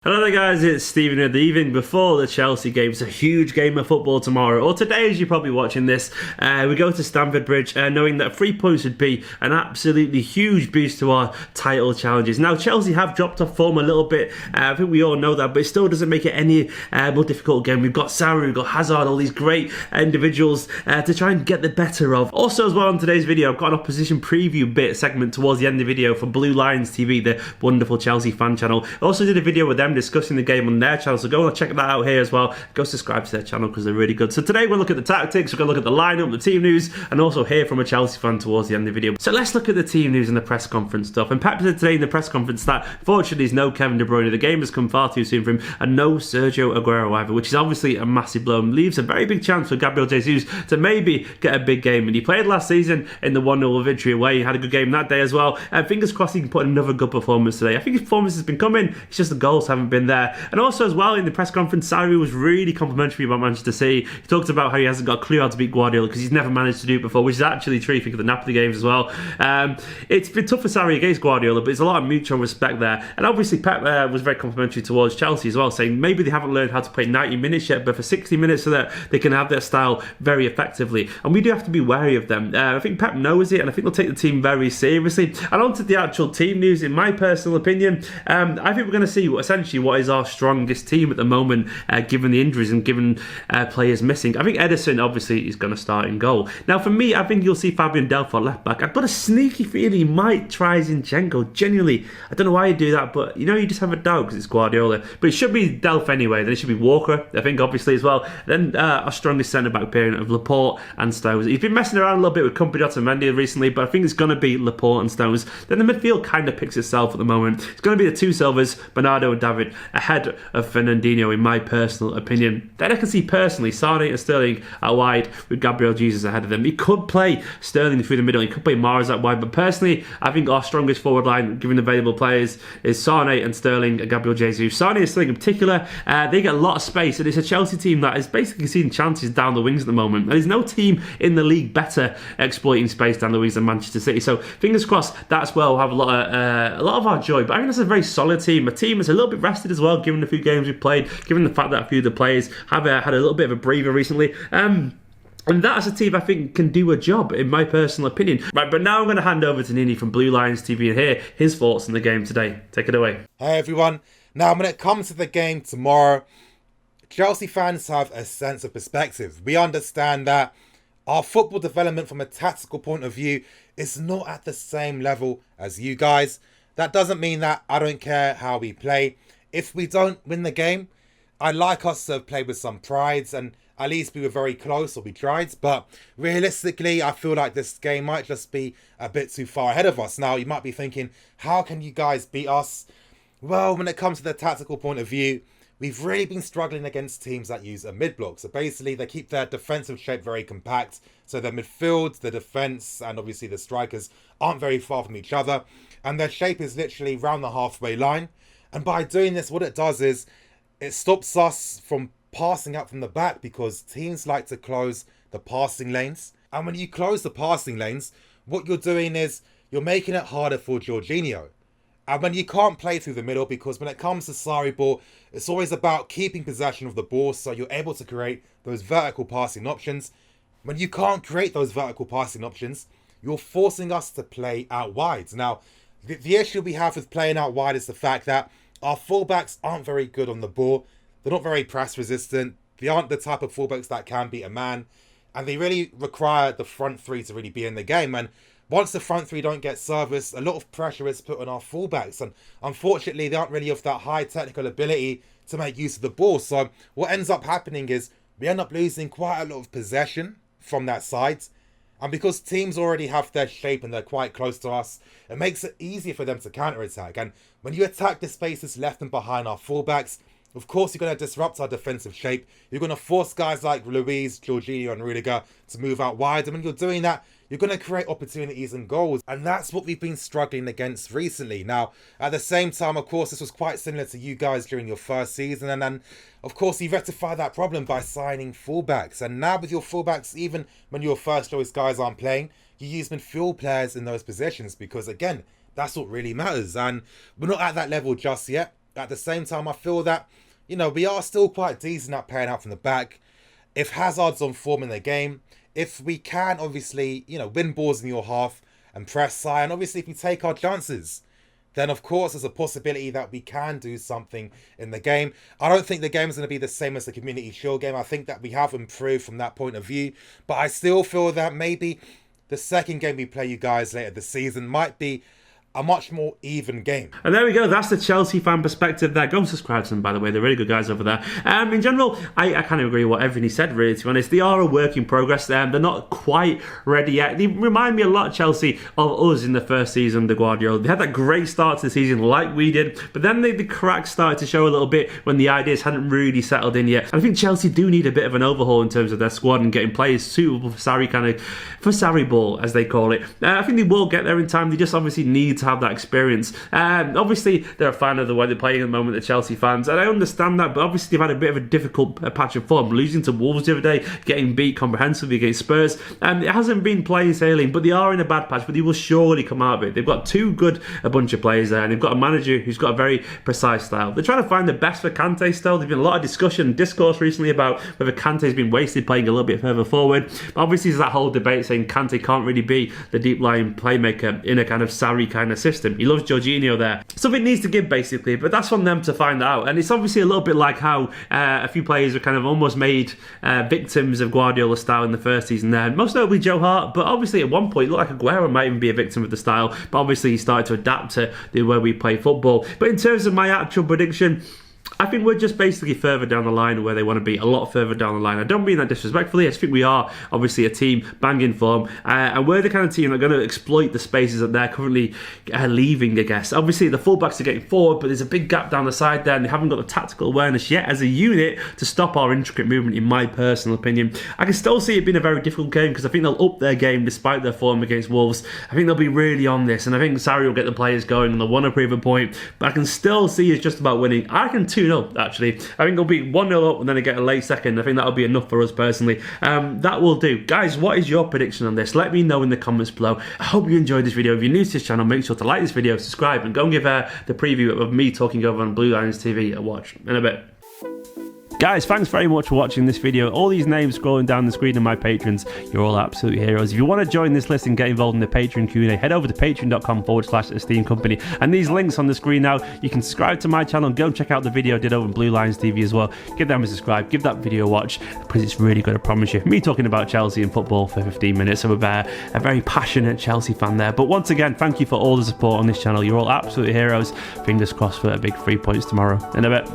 Hello there guys, it's Stephen here. The evening before the Chelsea game. It's a huge game of football tomorrow, or today as you're probably watching this. We go to Stamford Bridge knowing that 3 points would be an absolutely huge boost to our title challenges. Now Chelsea have dropped off form a little bit, I think we all know that, but it still doesn't make it any more difficult again. We've got Sarri, we've got Hazard, all these great individuals to try and get the better of. Also as well on today's video, I've got an opposition preview bit segment towards the end of the video for Blue Lions TV, the wonderful Chelsea fan channel. I also did a video with them discussing the game on their channel, so go and check that out here as well. Go subscribe to their channel because they're really good. So today we'll look at the tactics, we're going to look at the lineup, the team news, and also hear from a Chelsea fan towards the end of the video. So let's look at the team news and the press conference stuff. And Pep said today in the press conference that fortunately there's no Kevin De Bruyne, the game has come far too soon for him, and no Sergio Aguero either, which is obviously a massive blow and leaves a very big chance for Gabriel Jesus to maybe get a big game. And he played last season in the 1-0 victory away, he had a good game that day as well, and fingers crossed he can put another good performance today. I think his performance has been coming, it's just the goals haven't been there. And also as well in the press conference, Sarri was really complimentary about Manchester City. He talked about how he hasn't got a clue how to beat Guardiola because he's never managed to do it before, which is actually true. Think of the Napoli games as well. It's been tough for Sarri against Guardiola, but there's a lot of mutual respect there. And obviously Pep was very complimentary towards Chelsea as well, saying maybe they haven't learned how to play 90 minutes yet, but for 60 minutes so that they can have their style very effectively. And we do have to be wary of them. I think Pep knows it, and I think they'll take the team very seriously. And on to the actual team news, in my personal opinion, I think we're going to see essentially what is our strongest team at the moment, given the injuries and given players missing. I think Ederson obviously is going to start in goal. Now for me, I think you'll see Fabian Delph at left back. I've got a sneaky feeling he might try Zinchenko. Genuinely, I don't know why you do that, but you know, you just have a doubt because it's Guardiola. But it should be Delph anyway. Then it should be Walker, I think, obviously as well. Then our strongest centre back pairing of Laporte and Stones. He's been messing around a little bit with Kompany and Mendy recently, but I think it's going to be Laporte and Stones. Then the midfield kind of picks itself at the moment. It's going to be the two Silvers, Bernardo and David, ahead of Fernandinho in my personal opinion. Then I can see personally Sane and Sterling out wide with Gabriel Jesus ahead of them. He could play Sterling through the middle, he could play Mars out wide, but personally I think our strongest forward line, given available players, is Sane and Sterling and Gabriel Jesus. Sane and Sterling in particular, they get a lot of space, and it's a Chelsea team that is basically seeing chances down the wings at the moment. And there's no team in the league better exploiting space down the wings than Manchester City. So fingers crossed that's where we'll have a lot of our joy. But I think that's a very solid team, a team that's a little bit rested as well, given the few games we've played, given the fact that a few of the players have had a little bit of a breather recently. And that's a team I think can do a job, in my personal opinion. Right, but now I'm going to hand over to Nini from Blue Lions TV and hear his thoughts on the game today. Take it away. Hey everyone. Now when it comes to the game tomorrow, Chelsea fans have a sense of perspective. We understand that our football development from a tactical point of view is not at the same level as you guys. That doesn't mean that I don't care how we play. If we don't win the game, I'd like us to play with some pride and at least we were very close, or we tried. But realistically, I feel like this game might just be a bit too far ahead of us. Now, you might be thinking, how can you guys beat us? Well, when it comes to the tactical point of view, we've really been struggling against teams that use a mid-block. So basically, they keep their defensive shape very compact. So their midfield, the defence, and obviously the strikers aren't very far from each other. And their shape is literally round the halfway line. And by doing this, what it does is it stops us from passing up from the back, because teams like to close the passing lanes. And when you close the passing lanes, what you're doing is you're making it harder for Jorginho. And when you can't play through the middle, because when it comes to Sarri ball, it's always about keeping possession of the ball so you're able to create those vertical passing options. When you can't create those vertical passing options, you're forcing us to play out wide. Now, the issue we have with playing out wide is the fact that our fullbacks aren't very good on the ball. They're not very press resistant. They aren't the type of fullbacks that can beat a man. And they really require the front three to really be in the game. And once the front three don't get service, a lot of pressure is put on our fullbacks. And unfortunately, they aren't really of that high technical ability to make use of the ball. So what ends up happening is we end up losing quite a lot of possession from that side. And because teams already have their shape and they're quite close to us, it makes it easier for them to counter-attack. And when you attack the spaces left and behind our fullbacks, of course, you're going to disrupt our defensive shape. You're going to force guys like Luiz, Jorginho and Rudiger to move out wide. And when you're doing that, you're going to create opportunities and goals. And that's what we've been struggling against recently. Now, at the same time, of course, this was quite similar to you guys during your first season. And then, of course, you rectify that problem by signing fullbacks. And now with your fullbacks, even when your first choice guys aren't playing, you use midfield players in those positions because, again, that's what really matters. And we're not at that level just yet. At the same time, I feel that, we are still quite decent at playing out from the back. If Hazard's on form in the game, if we can obviously, win balls in your half and press high, and obviously if we take our chances, then of course there's a possibility that we can do something in the game. I don't think the game is going to be the same as the Community Shield game. I think that we have improved from that point of view, but I still feel that maybe the second game we play you guys later this season might be a much more even game. And there we go, that's the Chelsea fan perspective there. Go and subscribe to them, by the way, they're really good guys over there. In general, I kind of agree with what everything he said, really, to be honest. They are a work in progress there, they're not quite ready yet. They remind me a lot, Chelsea, of us in the first season of Guardiola. They had that great start to the season like we did, but then the cracks started to show a little bit when the ideas hadn't really settled in yet. And I think Chelsea do need a bit of an overhaul in terms of their squad and getting players suitable for Sarri ball, as they call it. I think they will get there in time. They just obviously need to have that experience. Obviously, they're a fan of the way they're playing at the moment, the Chelsea fans, and I understand that, but obviously they've had a bit of a difficult patch of form, losing to Wolves the other day, getting beat comprehensively against Spurs. It hasn't been plain sailing, but they are in a bad patch, but they will surely come out of it. They've got too good a bunch of players there, and they've got a manager who's got a very precise style. They're trying to find the best for Kante still. There's been a lot of discussion and discourse recently about whether Kante's been wasted playing a little bit further forward. But obviously, there's that whole debate saying Kante can't really be the deep-lying playmaker in a kind of Sarri kind of system. He loves Jorginho there. Something needs to give, basically, but that's on them to find out. And it's obviously a little bit like how a few players were kind of almost made victims of Guardiola's style in the first season there. Most notably Joe Hart, but obviously at one point it looked like Aguero might even be a victim of the style, but obviously he started to adapt to the way we play football. But in terms of my actual prediction, I think we're just basically further down the line where they want to be, a lot further down the line. I don't mean that disrespectfully. I just think we are obviously a team banging form, and we're the kind of team that are going to exploit the spaces that they're currently leaving, I guess. Obviously, the fullbacks are getting forward, but there's a big gap down the side there, and they haven't got the tactical awareness yet as a unit to stop our intricate movement, in my personal opinion. I can still see it being a very difficult game because I think they'll up their game despite their form against Wolves. I think they'll be really on this, and I think Sarri will get the players going and they'll want to prove a point, but I can still see it's just about winning. I can 2-0, actually. I think it'll be 1-0 up and then they get a late second. I think that'll be enough for us personally. That will do. Guys, what is your prediction on this? Let me know in the comments below. I hope you enjoyed this video. If you're new to this channel, make sure to like this video, subscribe, and go and give the preview of me talking over on Blue Lions TV a watch in a bit. Guys, thanks very much for watching this video. All these names scrolling down the screen are my patrons. You're all absolute heroes. If you want to join this list and get involved in the Patreon Q&A, head over to patreon.com/Esteemed Company. And these links on the screen now, you can subscribe to my channel and go and check out the video I did over on Blue Lions TV as well. Give them a subscribe, give that video a watch, because it's really good, I promise you. Me talking about Chelsea and football for 15 minutes. I'm a very passionate Chelsea fan there. But once again, thank you for all the support on this channel. You're all absolute heroes. Fingers crossed for a big 3 points tomorrow. In a bit.